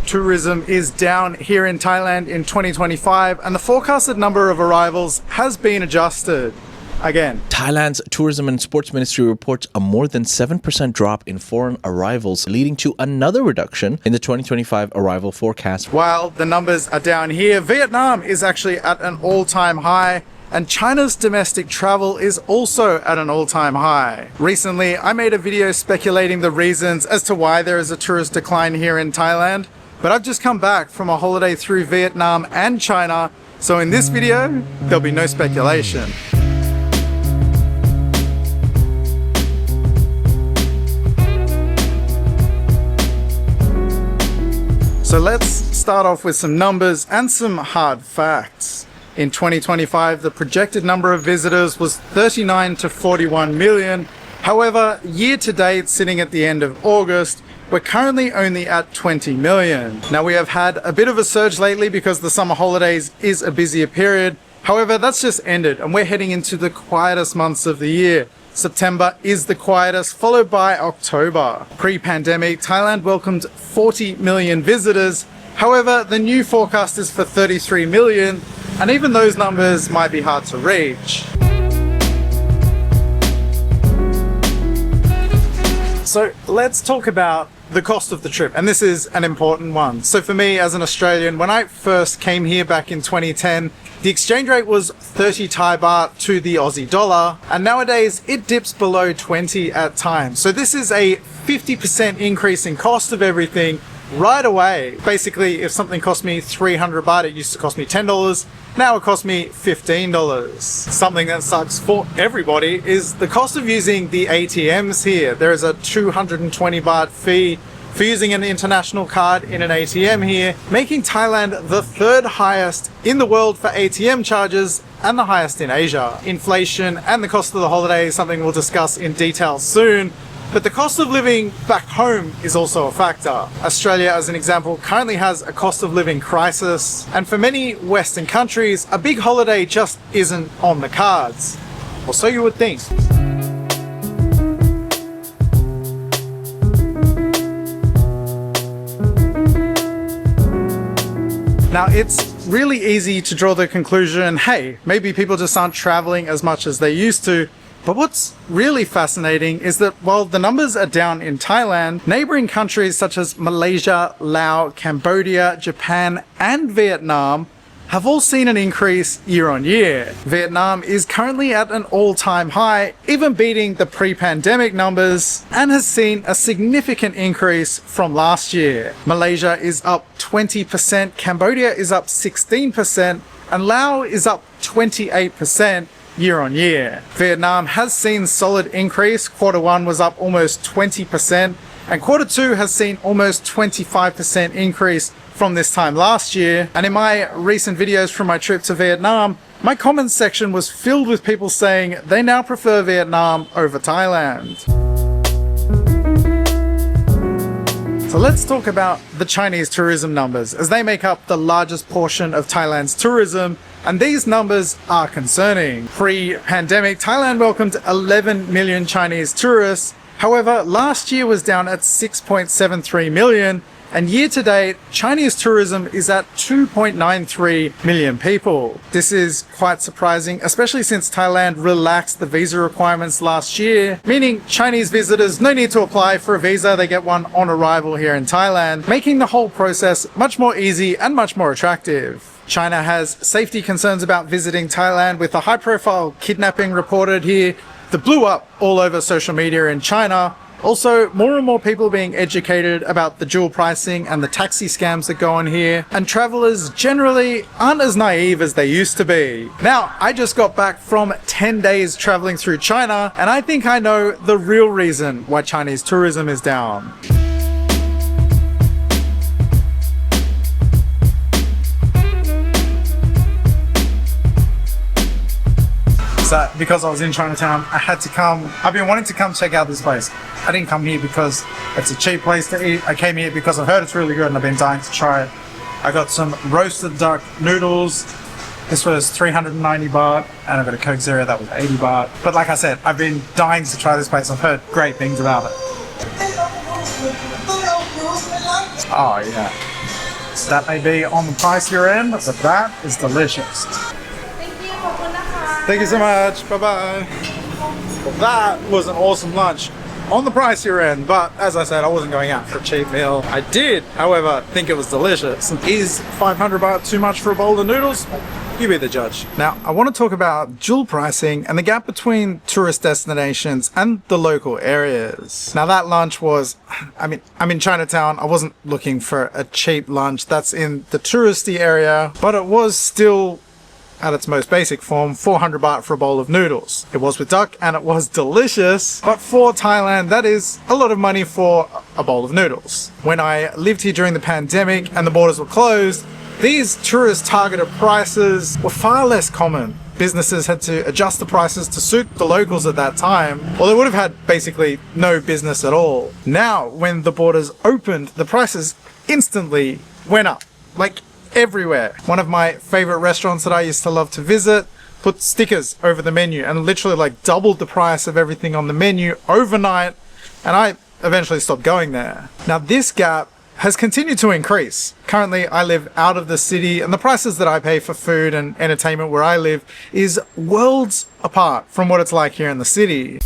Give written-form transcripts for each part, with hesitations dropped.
tourism is down here in Thailand in 2025, and the forecasted number of arrivals has been adjusted again. Thailand's Tourism and Sports Ministry reports a more than 7% drop in foreign arrivals, leading to another reduction in the 2025 arrival forecast. While the numbers are down here, Vietnam is actually at an all-time high, and China's domestic travel is also at an all-time high. Recently, I made a video speculating the reasons as to why there is a tourist decline here in Thailand, but I've just come back from a holiday through Vietnam and China, so in this video, there'll be no speculation. So let's start off with some numbers and some hard facts. In 2025, the projected number of visitors was 39 to 41 million. However, year to date, sitting at the end of August, we're currently only at 20 million. Now, we have had a bit of a surge lately because the summer holidays is a busier period. However, that's just ended and we're heading into the quietest months of the year. September is the quietest, followed by October. Pre-pandemic, Thailand welcomed 40 million visitors. However, the new forecast is for 33 million, and even those numbers might be hard to reach. So let's talk about the cost of the trip, and this is an important one. So for me as an Australian, when I first came here back in 2010, the exchange rate was 30 Thai baht to the Aussie dollar, and nowadays it dips below 20 at times. So this is a 50% increase in cost of everything right away. Basically, if something cost me 300 baht, it used to cost me $10. Now it costs me $15. Something that sucks for everybody is the cost of using the ATMs here. There is a 220 baht fee for using an international card in an ATM here, making Thailand the third highest in the world for ATM charges and the highest in Asia. Inflation and the cost of the holiday is something we'll discuss in detail soon. But the cost of living back home is also a factor. Australia, as an example, currently has a cost of living crisis, and for many Western countries, a big holiday just isn't on the cards. Or so you would think. Now, it's really easy to draw the conclusion, hey, maybe people just aren't traveling as much as they used to. But what's really fascinating is that while the numbers are down in Thailand, neighboring countries such as Malaysia, Laos, Cambodia, Japan, and Vietnam have all seen an increase year on year. Vietnam is currently at an all-time high, even beating the pre-pandemic numbers, and has seen a significant increase from last year. Malaysia is up 20%, Cambodia is up 16%, and Laos is up 28%. Year on year. Vietnam has seen solid increase. Quarter one was up almost 20%, and quarter two has seen almost 25% increase from this time last year. And in my recent videos from my trip to Vietnam, my comments section was filled with people saying they now prefer Vietnam over Thailand. So let's talk about the Chinese tourism numbers, as they make up the largest portion of Thailand's tourism, and these numbers are concerning. Pre-pandemic, Thailand welcomed 11 million Chinese tourists. However, last year was down at 6.73 million, and year to date, Chinese tourism is at 2.93 million people. This is quite surprising, especially since Thailand relaxed the visa requirements last year, meaning Chinese visitors no need to apply for a visa, they get one on arrival here in Thailand, making the whole process much more easy and much more attractive. China has safety concerns about visiting Thailand, with a high-profile kidnapping reported here that blew up all over social media in China. Also, more and more people being educated about the dual pricing and the taxi scams that go on here, and travelers generally aren't as naive as they used to be. Now, I just got back from 10 days traveling through China, and I think I know the real reason why Chinese tourism is down. So because I was in Chinatown, I had to come. I've been wanting to come check out this place. I didn't come here because it's a cheap place to eat. I came here because I heard it's really good and I've been dying to try it. I got some roasted duck noodles. This was 390 baht, and I got a Coke Zero that was 80 baht. But like I said, I've been dying to try this place. I've heard great things about it. Oh yeah. That may be on the pricier end, but that is delicious. Thank you so much. Bye-bye. Well, that was an awesome lunch. On the pricier end, but as I said, I wasn't going out for a cheap meal. I did, however, think it was delicious. Is 500 baht too much for a bowl of noodles? You be the judge. Now, I want to talk about dual pricing and the gap between tourist destinations and the local areas. Now, that lunch was, I'm in Chinatown. I wasn't looking for a cheap lunch. That's in the touristy area, but it was still, at its most basic form, 400 baht for a bowl of noodles. It was with duck and it was delicious, but for Thailand, that is a lot of money for a bowl of noodles. When I lived here during the pandemic and the borders were closed, these tourist targeted prices were far less common. Businesses had to adjust the prices to suit the locals at that time, or they would have had basically no business at all. Now, when the borders opened, the prices instantly went up. Like, everywhere. One of my favorite restaurants that I used to love to visit put stickers over the menu and literally like doubled the price of everything on the menu overnight, and I eventually stopped going there. Now this gap has continued to increase. Currently I live out of the city and the prices that I pay for food and entertainment where I live is worlds apart from what it's like here in the city.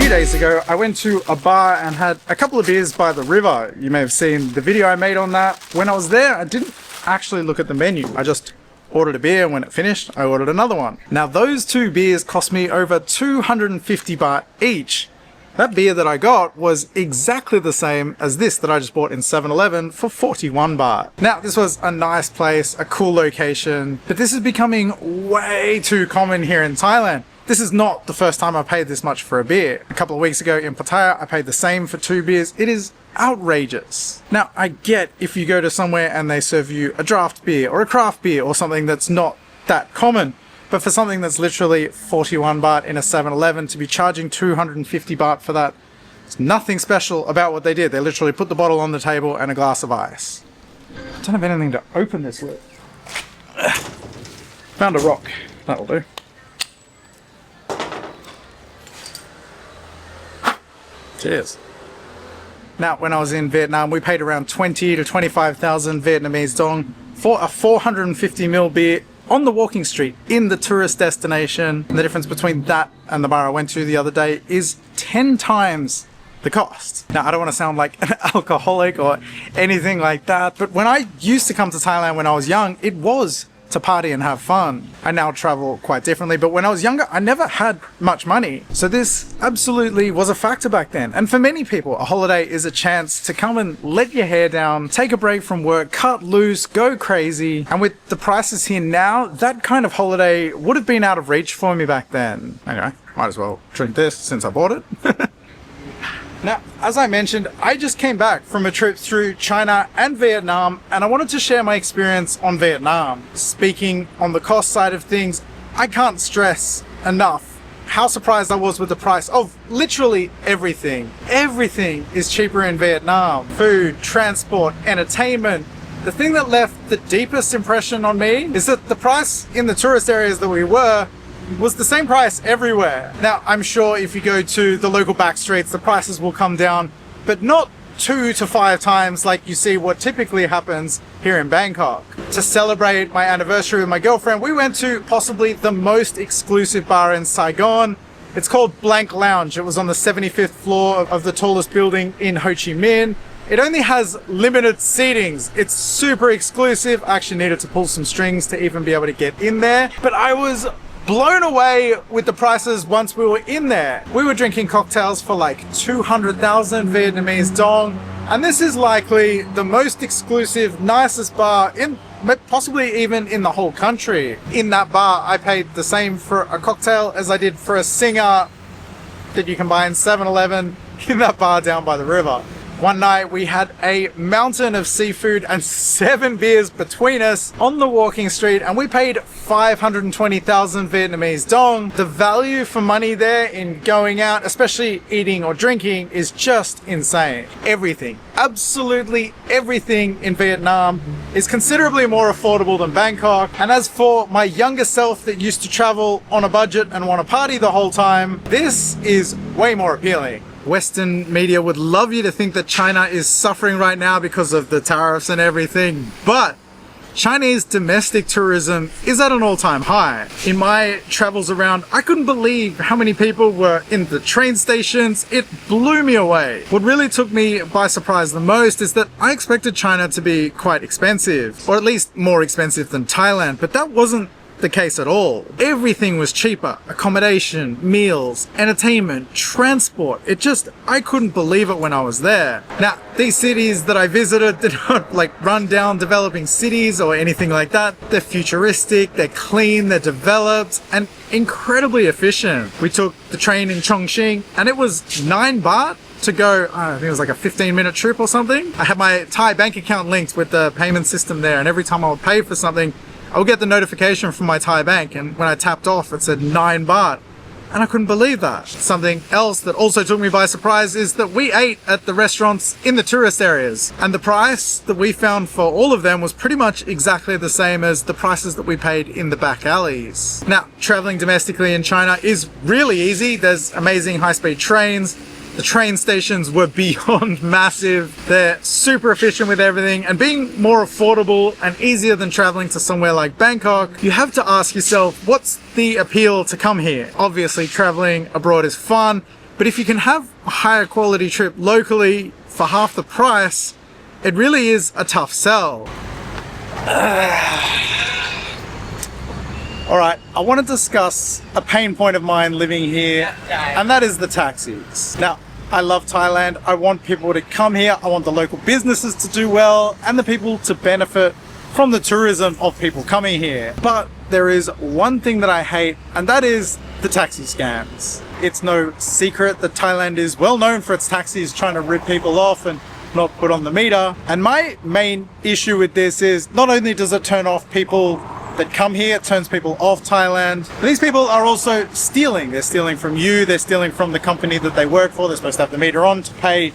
Days ago, I went to a bar and had a couple of beers by the river. You may have seen the video I made on that. When I was there, I didn't actually look at the menu. I just ordered a beer, and when it finished, I ordered another one. Now, those two beers cost me over 250 baht each. That beer that I got was exactly the same as this that I just bought in 7-Eleven for 41 baht. Now, this was a nice place, a cool location, but this is becoming way too common here in Thailand. This is not the first time I paid this much for a beer. A couple of weeks ago in Pattaya, I paid the same for 2 beers. It is outrageous. Now, I get if you go to somewhere and they serve you a draft beer or a craft beer or something that's not that common, but for something that's literally 41 baht in a 7-Eleven, to be charging 250 baht for that, there's nothing special about what they did. They literally put the bottle on the table and a glass of ice. I don't have anything to open this with. Found a rock. That'll do. Cheers. Now, when I was in Vietnam, we paid around 20 to 25,000 Vietnamese dong for a 450ml beer on the walking street in the tourist destination. And the difference between that and the bar I went to the other day is 10 times the cost. Now, I don't want to sound like an alcoholic or anything like that, but when I used to come to Thailand when I was young, it was to party and have fun. I now travel quite differently, but when I was younger, I never had much money. So this absolutely was a factor back then. And for many people, a holiday is a chance to come and let your hair down, take a break from work, cut loose, go crazy. And with the prices here now, that kind of holiday would have been out of reach for me back then. Anyway, might as well drink this since I bought it. Now, as I mentioned, I just came back from a trip through China and Vietnam, and I wanted to share my experience on Vietnam. Speaking on the cost side of things, I can't stress enough how surprised I was with the price of literally everything. Everything is cheaper in Vietnam. Food, transport, entertainment. The thing that left the deepest impression on me is that the price in the tourist areas that we were was the same price everywhere. Now, I'm sure if you go to the local back streets, the prices will come down, but not 2 to 5 times like you see what typically happens here in Bangkok. To celebrate my anniversary with my girlfriend, we went to possibly the most exclusive bar in Saigon. It's called Blank Lounge. It was on the 75th floor of the tallest building in Ho Chi Minh. It only has limited seatings. It's super exclusive. I actually needed to pull some strings to even be able to get in there, but I was blown away with the prices once we were in there. We were drinking cocktails for like 200,000 Vietnamese dong, and this is likely the most exclusive, nicest bar in possibly even in the whole country. In that bar, I paid the same for a cocktail as I did for a singer that you can buy in 7-Eleven in that bar down by the river. One night we had a mountain of seafood and 7 beers between us on the walking street, and we paid 520,000 Vietnamese dong. The value for money there in going out, especially eating or drinking, is just insane. Everything, absolutely everything in Vietnam is considerably more affordable than Bangkok. And as for my younger self that used to travel on a budget and want to party the whole time, this is way more appealing. Western media would love you to think that China is suffering right now because of the tariffs and everything, but Chinese domestic tourism is at an all-time high. In my travels around, I couldn't believe how many people were in the train stations. It blew me away. What really took me by surprise the most is that I expected China to be quite expensive, or at least more expensive than Thailand, but that wasn't the case at all. Everything was cheaper. Accommodation, meals, entertainment, transport. I couldn't believe it when I was there. Now, these cities that I visited, they're not like run-down developing cities or anything like that. They're futuristic, they're clean, they're developed, and incredibly efficient. We took the train in Chongqing, and it was 9 baht to go, I think it was like a 15-minute trip or something. I had my Thai bank account linked with the payment system there, and every time I would pay for something, I would get the notification from my Thai bank, and when I tapped off, it said 9 baht. And I couldn't believe that. Something else that also took me by surprise is that we ate at the restaurants in the tourist areas, and the price that we found for all of them was pretty much exactly the same as the prices that we paid in the back alleys. Now, traveling domestically in China is really easy. There's amazing high-speed trains. The train stations were beyond massive. They're super efficient with everything, and being more affordable and easier than traveling to somewhere like Bangkok, you have to ask yourself, what's the appeal to come here? Obviously, traveling abroad is fun, but if you can have a higher quality trip locally for half the price, it really is a tough sell. Alright, I want to discuss a pain point of mine living here, and that is the taxis. Now, I love Thailand. I want people to come here. I want the local businesses to do well and the people to benefit from the tourism of people coming here. But there is one thing that I hate, and that is the taxi scams. It's no secret that Thailand is well known for its taxis trying to rip people off and not put on the meter. And my main issue with this is not only does it turn off people that come here, it turns people off Thailand. These people are also stealing. They're stealing from you, they're stealing from the company that they work for. They're supposed to have the meter on to pay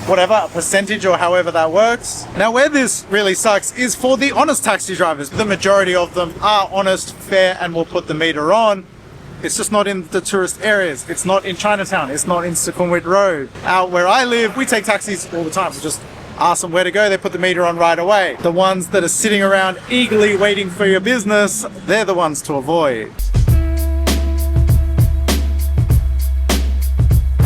whatever, a percentage or however that works. Now, where this really sucks is for the honest taxi drivers. The majority of them are honest, fair, and will put the meter on. It's just not in the tourist areas. It's not in Chinatown. It's not in Sukhumvit Road. Out where I live, we take taxis all the time. We just ask them where to go, they put the meter on right away. The ones that are sitting around eagerly waiting for your business, they're the ones to avoid.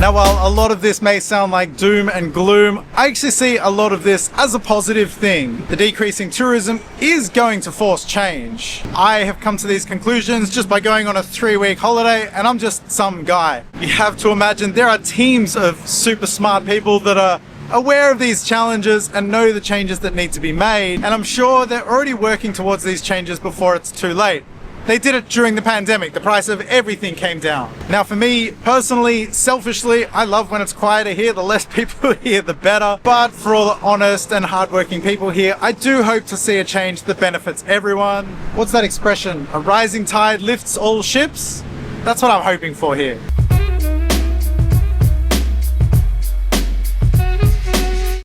Now, while a lot of this may sound like doom and gloom, I actually see a lot of this as a positive thing. The decreasing tourism is going to force change. I have come to these conclusions just by going on a 3-week holiday, and I'm just some guy. You have to imagine there are teams of super smart people that are aware of these challenges and know the changes that need to be made, and I'm sure they're already working towards these changes before it's too late. They did it during the pandemic. The price of everything came down. Now, for me personally, selfishly, I love when it's quieter here. The less people here, the better. But for all the honest and hardworking people here, I do hope to see a change that benefits everyone. What's that expression? A rising tide lifts all ships? That's what I'm hoping for here.